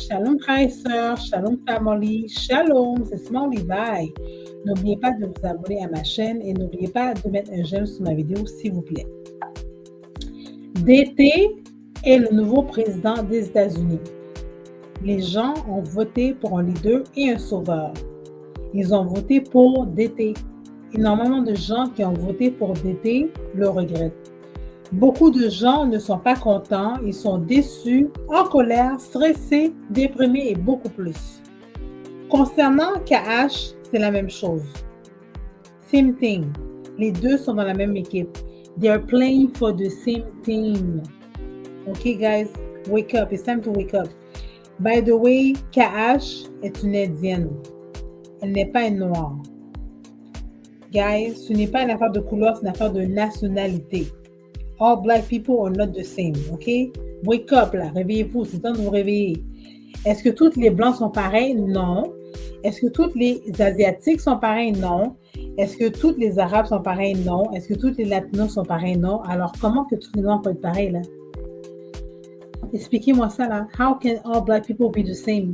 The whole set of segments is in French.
Shalom frères et sœurs, Shalom family, Shalom, c'est Simon Levi. N'oubliez pas de vous abonner à ma chaîne et n'oubliez pas de mettre un j'aime sur ma vidéo s'il vous plaît. DT est le nouveau président des États-Unis. Les gens ont voté pour un leader et un sauveur. Ils ont voté pour DT. Énormément de gens qui ont voté pour DT le regrettent. Beaucoup de gens ne sont pas contents, ils sont déçus, en colère, stressés, déprimés et beaucoup plus. Concernant KH, c'est la même chose. Same thing. Les deux sont dans la même équipe. They are playing for the same team. Okay, guys, wake up. It's time to wake up. By the way, KH est une Indienne. Elle n'est pas une noire. Guys, ce n'est pas une affaire de couleur, c'est une affaire de nationalité. All black people are not the same, ok? Wake up, là, réveillez-vous, c'est temps de vous réveiller. Est-ce que tous les blancs sont pareils? Non. Est-ce que tous les asiatiques sont pareils? Non. Est-ce que tous les arabes sont pareils? Non. Est-ce que tous les latinos sont pareils? Non. Alors, comment que tous les noirs peuvent être pareils, là? Expliquez-moi ça, là. How can all black people be the same?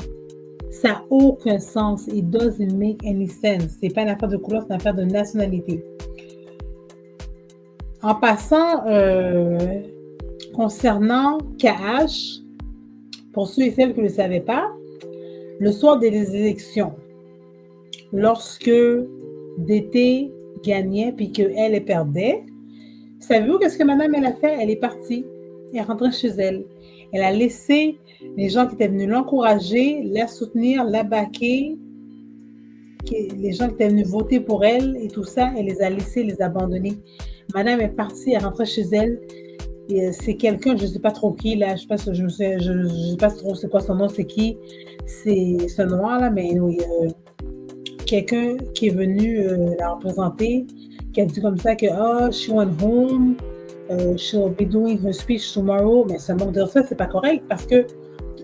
Ça n'a aucun sens. It doesn't make any sense. C'est pas une affaire de couleur, c'est une affaire de nationalité. En passant, concernant KH, pour ceux et celles qui ne le savaient pas, le soir des élections, lorsque DT gagnait puis qu'elle perdait, savez-vous qu'est-ce que madame elle a fait? Elle est partie. Elle est rentrée chez elle. Elle a laissé les gens qui étaient venus l'encourager, la soutenir, la baquer, les gens qui étaient venus voter pour elle et tout ça, elle les a laissés, les abandonner. Madame est partie, elle est rentrée chez elle. C'est quelqu'un, je ne sais pas trop qui, là, je ne sais pas trop c'est quoi son nom, c'est qui. C'est ce noir, là, mais quelqu'un qui est venu la représenter, qui a dit comme ça que oh, she went home, she'll be doing her speech tomorrow. Mais seulement dire ça, c'est pas correct parce que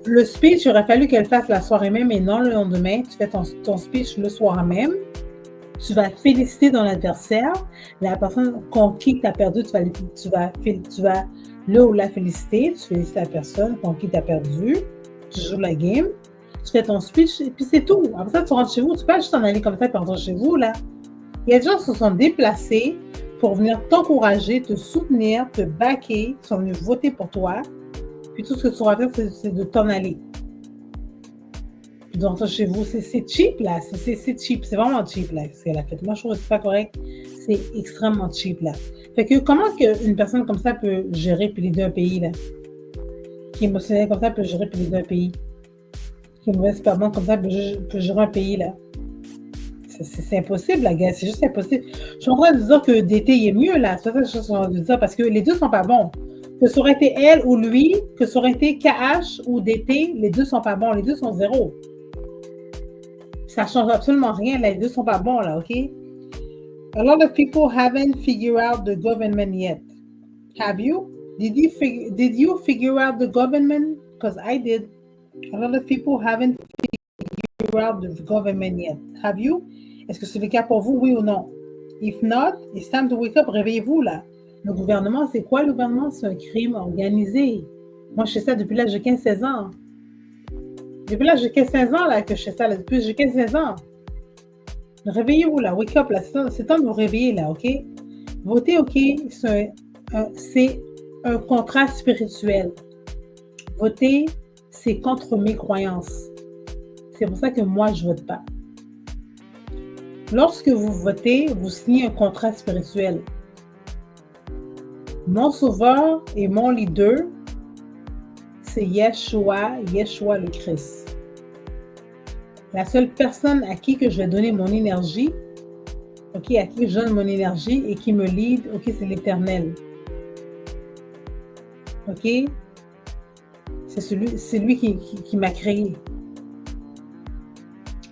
le speech, il aurait fallu qu'elle fasse la soirée même et non le lendemain. Tu fais ton speech le soir même. Tu vas féliciter ton adversaire. La personne contre qui tu as perdu, tu vas là où la féliciter. Tu félicites la personne contre qui tu as perdu. Tu joues la game. Tu fais ton speech et puis c'est tout. Après ça, tu rentres chez vous. Tu peux pas juste en aller comme ça et rentrer chez vous, là. Il y a des gens qui se sont déplacés pour venir t'encourager, te soutenir, te backer. Ils sont venus voter pour toi. Puis tout ce que tu vas faire, c'est de t'en aller. Puis de rentrer chez vous. C'est cheap, là. C'est cheap. C'est vraiment cheap, là, ce qu'elle a fait. Moi, je trouve que c'est pas correct. C'est extrêmement cheap, là. Fait que comment une personne comme ça peut gérer puis leader un pays, là? Qui est émotionnel comme ça peut gérer puis leader un pays? Qui est mauvaise perdante comme ça peut gérer un pays, là? C'est impossible, la gars. C'est juste impossible. Je suis en train de dire que DT est mieux, là. C'est pas ça que je suis en train de dire parce que les deux sont pas bons. Que ça aurait été elle ou lui, que ça aurait été KH ou DT, les deux sont pas bons. Les deux sont zéro. Ça change absolument rien, là. Les deux sont pas bons, là, OK? A lot of people haven't figured out the government yet. Have you? Did you figure out the government? Because I did. A lot of people haven't figured out the government yet. Have you? Est-ce que c'est le cas pour vous, oui ou non? If not, it's time to wake up. Réveillez-vous, là. Le gouvernement, c'est quoi le gouvernement? C'est un crime organisé. Moi, je fais ça depuis l'âge de 15-16 ans. Depuis l'âge de 15-16 ans, là, que je fais ça, là, depuis l'âge de 15-16 ans. Réveillez-vous, là. Wake up, là. C'est temps de vous réveiller, là, OK? Voter, OK, c'est un contrat spirituel. Voter, c'est contre mes croyances. C'est pour ça que moi, je ne vote pas. Lorsque vous votez, vous signez un contrat spirituel. Mon sauveur et mon leader, c'est Yeshua le Christ. La seule personne à qui que je vais donner mon énergie, OK, à qui je donne mon énergie et qui me lead, OK, c'est l'Éternel. OK? C'est lui qui m'a créé.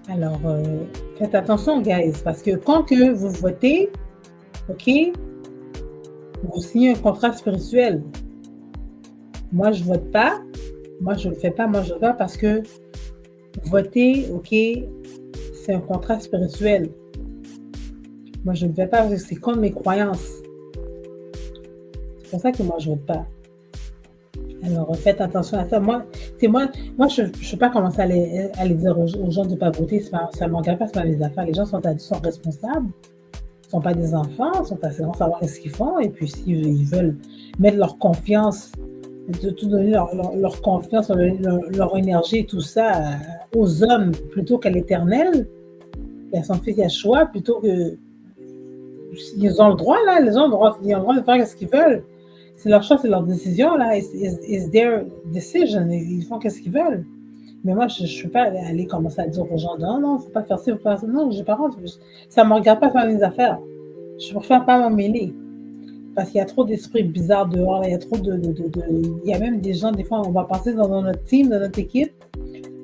Alors, faites attention, guys, parce que quand que vous votez, OK, vous signez un contrat spirituel. Moi, je ne vote pas. Moi, je ne le fais pas. Moi, je vote pas parce que voter, OK, c'est un contrat spirituel. Moi, je ne le fais pas parce que c'est contre mes croyances. C'est pour ça que moi, je ne vote pas. Alors, faites attention à ça. Moi je ne peux pas commencer à les dire aux gens de ne pas voter. Ça ne me regarde pas, c'est pas mes affaires. Les gens sont responsables, ne sont pas des enfants, sont assez grands, savoir ce qu'ils font. Et puis, s'ils ils veulent mettre leur confiance, de tout donner leur confiance, leur énergie et tout ça aux hommes plutôt qu'à l'Éternel, et à son fils Yeshua, plutôt que. Ils ont le droit, là, ils ont le droit de faire ce qu'ils veulent. C'est leur choix, c'est leur décision, là. It's their decision. Ils font ce qu'ils veulent. Mais moi, je ne peux pas aller commencer à dire aux gens, non, non, il ne faut pas faire ça, il faut pas faire ça. Non, j'ai pas honte. Ça ne me regarde pas faire mes affaires. Je préfère pas m'en mêler. Parce qu'il y a trop d'esprits bizarres dehors. Là. Il y a trop Il y a même des gens, des fois, on va passer dans notre team, dans notre équipe.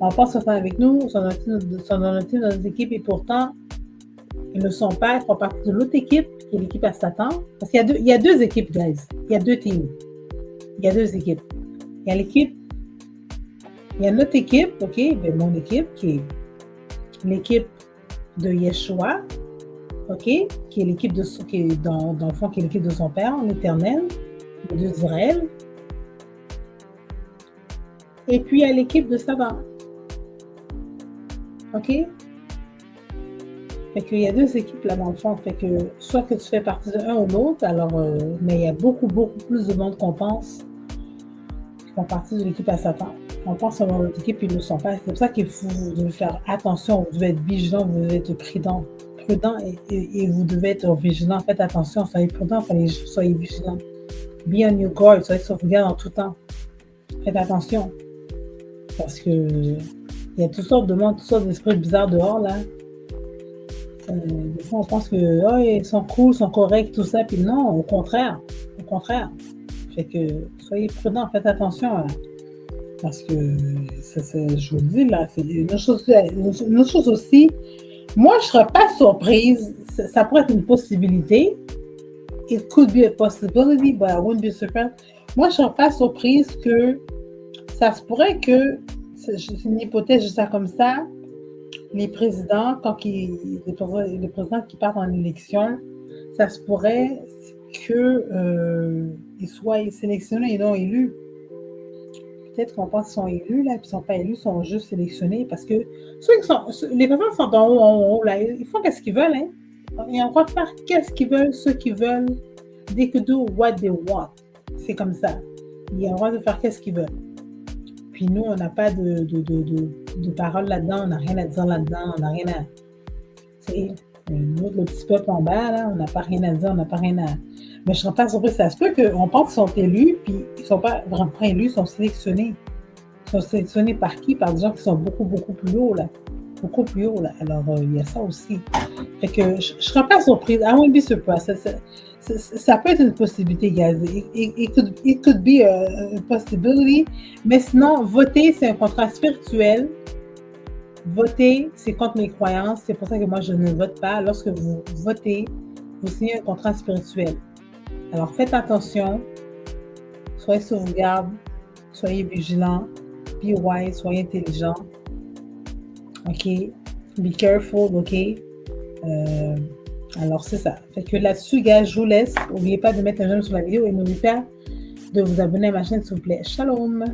On pense qu'ils sont avec nous, sont dans notre team, dans notre équipe, et pourtant, ils ne le sont pas. Ils font partie de l'autre équipe, qui est l'équipe à Satan. Parce qu'il y a deux équipes, guys. Il y a deux teams. Il y a deux équipes. Il y a l'équipe. Il y a notre équipe, OK, ben mon équipe, qui est l'équipe de Yeshua, OK, qui est l'équipe qui est dans le fond, qui est l'équipe de son Père, l'Éternel, le Dieu d'Israël. Et puis, il y a l'équipe de Satan. OK? Fait qu'il y a deux équipes là dans le fond. Fait que soit que tu fais partie de un ou l'autre, alors, mais il y a beaucoup, beaucoup plus de monde qu'on pense qui font partie de l'équipe à Satan. On pense à notre équipe, ils ne le sont pas. C'est pour ça qu'il faut vous devez faire attention, vous devez être vigilant, vous devez être prudent et vous devez être vigilant. Faites attention, soyez prudent, soyez vigilant. Be on your guard, soyez sur garde en tout temps. Faites attention. Parce que il y a toutes sortes de monde, toutes sortes d'esprits bizarres dehors, là. Des fois, on pense que ils sont cool, ils sont corrects, tout ça, puis non, au contraire. Au contraire. Fait que soyez prudent, faites attention. Parce que, je vous le dis, là, c'est une autre chose aussi. Moi, je ne serais pas surprise. Ça pourrait être une possibilité. It could be a possibility, but I wouldn't be surprised. Moi, je ne serais pas surprise que ça se pourrait que, c'est une hypothèse, je dis ça comme ça, les présidents, les présidents qui partent en élection, ça se pourrait qu'ils soient sélectionnés et non élus. Peut-être qu'on pense qu'ils sont élus, là, puis ils ne sont pas élus, ils sont juste sélectionnés, parce que les personnes qui sont en haut, là, ils font ce qu'ils veulent, hein. Ils ont le droit de faire ce qu'ils veulent, ceux qui veulent. They could do what they want. C'est comme ça. Ils ont le droit de faire ce qu'ils veulent. Puis nous, on n'a pas de parole là-dedans, on n'a rien à dire là-dedans, on n'a rien à... Nous, le petit peuple en bas, là, on n'a pas rien à dire, on n'a pas rien à... Mais je ne serais pas surprise. Ça se peut qu'on pense qu'ils sont élus, puis ils ne sont pas vraiment élus, ils sont sélectionnés. Ils sont sélectionnés par qui? Par des gens qui sont beaucoup, beaucoup plus hauts, là. Beaucoup plus haut, là. Alors, il y a ça aussi. Fait que je ne serais pas surprise. I won't be surprised. Ça peut être une possibilité, guys. It could be a possibility. Mais sinon, voter, c'est un contrat spirituel. Voter, c'est contre mes croyances. C'est pour ça que moi, je ne vote pas. Lorsque vous votez, vous signez un contrat spirituel. Alors, faites attention. Soyez sur vos gardes. Soyez vigilants. Be wise. Soyez intelligents. OK? Be careful, OK? Alors, c'est ça. Fait que là-dessus, gars, je vous laisse. N'oubliez pas de mettre un j'aime sur la vidéo et n'oubliez pas de vous abonner à ma chaîne, s'il vous plaît. Shalom!